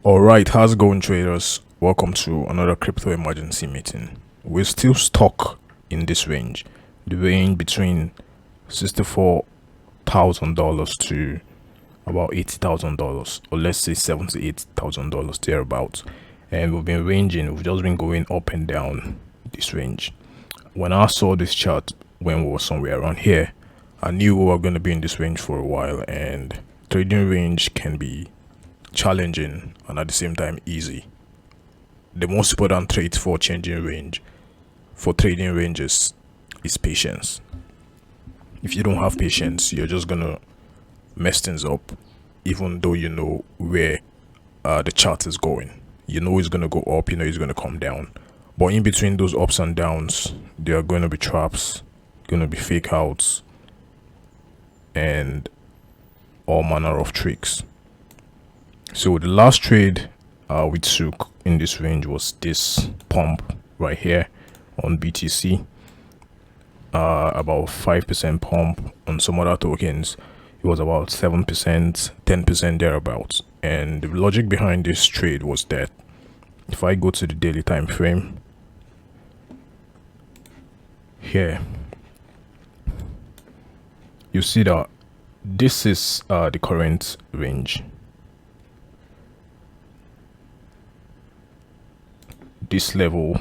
Alright, how's it going, traders? Welcome to another crypto emergency meeting. We're still stuck in this range, the range between $64,000 to about $80,000, or let's say $78,000 thereabouts. And we've just been going up and down this range. When I saw this chart when we were somewhere around here, I knew we were going to be in this range for a while, and trading range can be challenging and at the same time easy. The most important trait for trading ranges is patience. If you don't have patience, you're just gonna mess things up, even though you know where the chart is going. You know it's gonna go up, you know it's gonna come down, but in between those ups and downs there are going to be traps, gonna be fake outs, and all manner of tricks. So the last trade we took in this range was this pump right here on BTC, about 5% pump. On some other tokens it was about 7%, 10% thereabouts. And the logic behind this trade was that if I go to the daily time frame here, you see that this is the current range. This level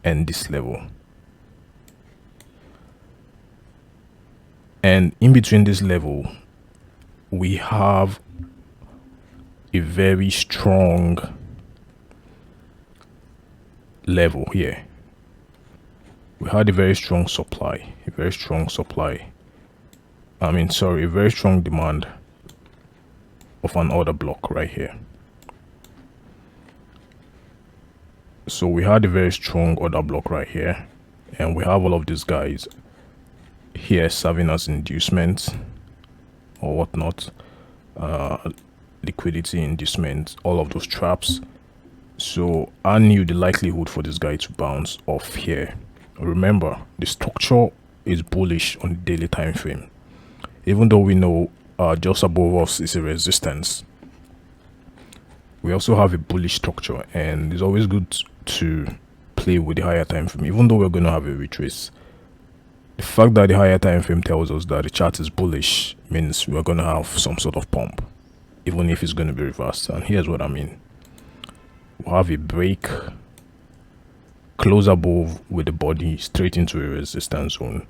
and this level, and in between this level we have a very strong level here. We had a very strong demand of an order block right here. So we had a very strong order block right here, and we have all of these guys here serving as inducement or whatnot, liquidity inducement, all of those traps. So I knew the likelihood for this guy to bounce off here. Remember, the structure is bullish on the daily time frame, even though we know just above us is a resistance. We also have a bullish structure, and it's always good to play with the higher time frame, even though we're going to have a retrace. The fact that the higher time frame tells us that the chart is bullish means we're going to have some sort of pump, even if it's going to be reversed. And here's what I mean: we'll have a break, close above with the body straight into a resistance zone,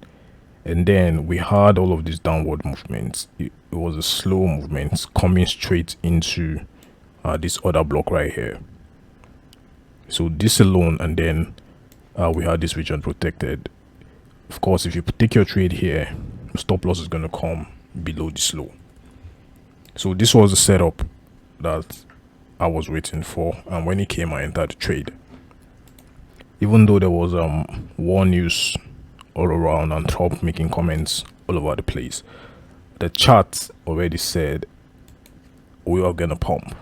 and then we had all of these downward movements. It was a slow movement coming straight into this other block right here. So this alone, and then we had this region protected. Of course, if you take your trade here, the stop loss is going to come below this low. So this was the setup that I was waiting for, and when it came, I entered the trade. Even though there was war news all around and Trump making comments all over the place, the chart already said we are gonna pump.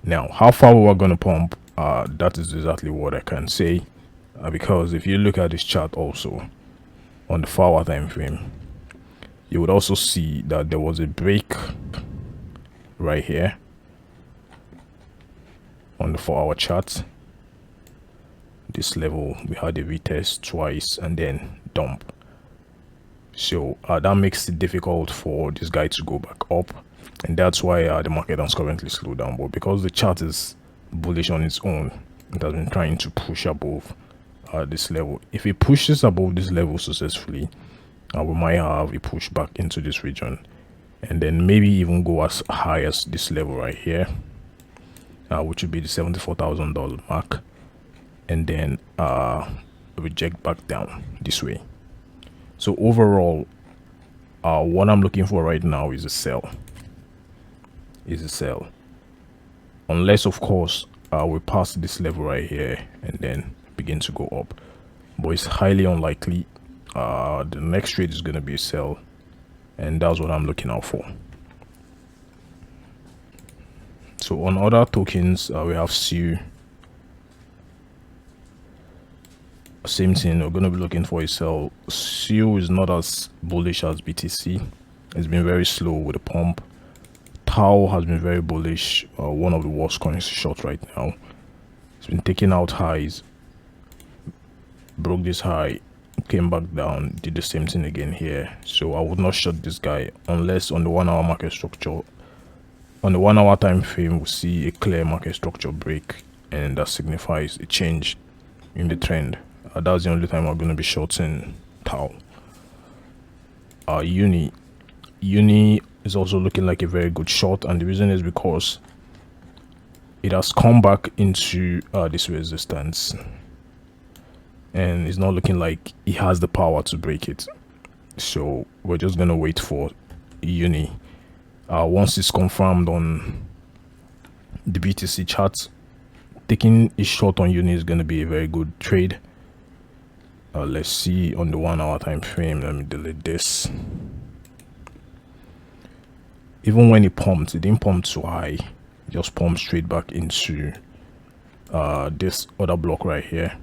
Now, how far we are gonna pump, that is exactly what I can say, because if you look at this chart also on the 4-hour time frame, you would also see that there was a break right here on the 4-hour chart. This level, we had a retest twice and then dump. So that makes it difficult for this guy to go back up, and that's why the market has currently slowed down. But because the chart is bullish on its own, it has been trying to push above this level. If it pushes above this level successfully, we might have a push back into this region, and then maybe even go as high as this level right here, which would be the $74,000 mark, and then reject back down this way. So overall, what I'm looking for right now is a sell. Unless of course we pass this level right here and then begin to go up, but it's highly unlikely. The next trade is going to be a sell, and that's what I'm looking out for. So on other tokens, we have SU. Same thing, we're going to be looking for a sell. SU is not as bullish as BTC. It's been very slow with a pump, Tau has been very bullish, one of the worst coins to short right now. It's been taking out highs, broke this high, came back down, did the same thing again here. So I would not short this guy unless on the 1 hour market structure, on the 1 hour time frame, we see a clear market structure break, and that signifies a change in the trend. That's the only time I'm going to be shorting Tau. Uni is also looking like a very good short, and the reason is because it has come back into this resistance, and it's not looking like it has the power to break it. So we're just gonna wait for Uni. Once it's confirmed on the BTC chart, taking a short on Uni is gonna be a very good trade. Let's see on the 1 hour time frame. Let me delete this. Even when it pumped, it didn't pump too high. It just pumped straight back into this other block right here.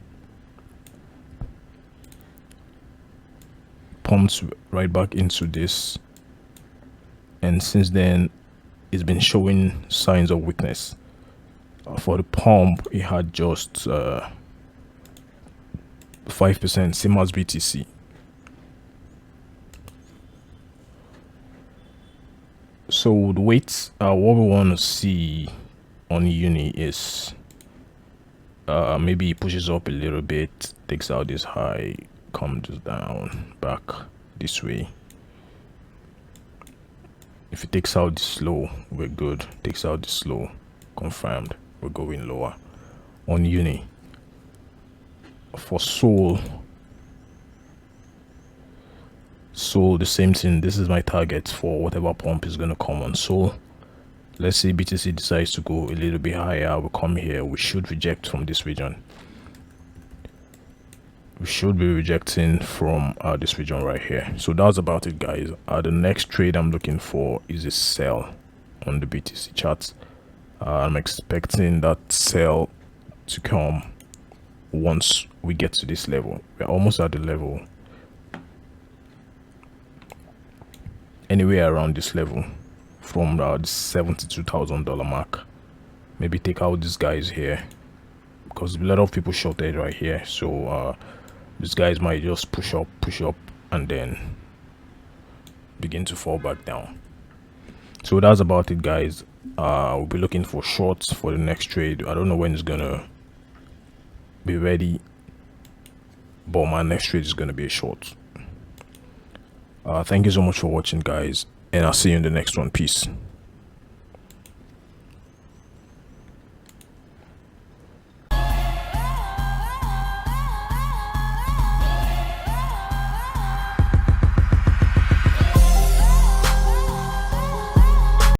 Pumped right back into this, and since then it's been showing signs of weakness. For the pump, it had just 5%, same as BTC. So the weights, what we want to see on Uni is maybe it pushes up a little bit, takes out this high, comes down back this way. If it takes out this low, we're good. Takes out this low, confirmed, we're going lower on Uni. For Sol, the same thing. This is my target for whatever pump is going to come on Sol. Let's say BTC decides to go a little bit higher, we come here, we should reject from this region. We should be rejecting from this region right here. So that's about it, guys. The next trade I'm looking for is a sell on the BTC chart. I'm expecting that sell to come once we get to this level. We're almost at the level, anywhere around this level, from the $72,000 mark. Maybe take out these guys here, because a lot of people shorted right here. So these guys might just push up, and then begin to fall back down. So that's about it, guys. We'll be looking for shorts for the next trade. I don't know when it's gonna be ready, but my next trade is gonna be a short. Thank you so much for watching, guys, and I'll see you in the next one. Peace.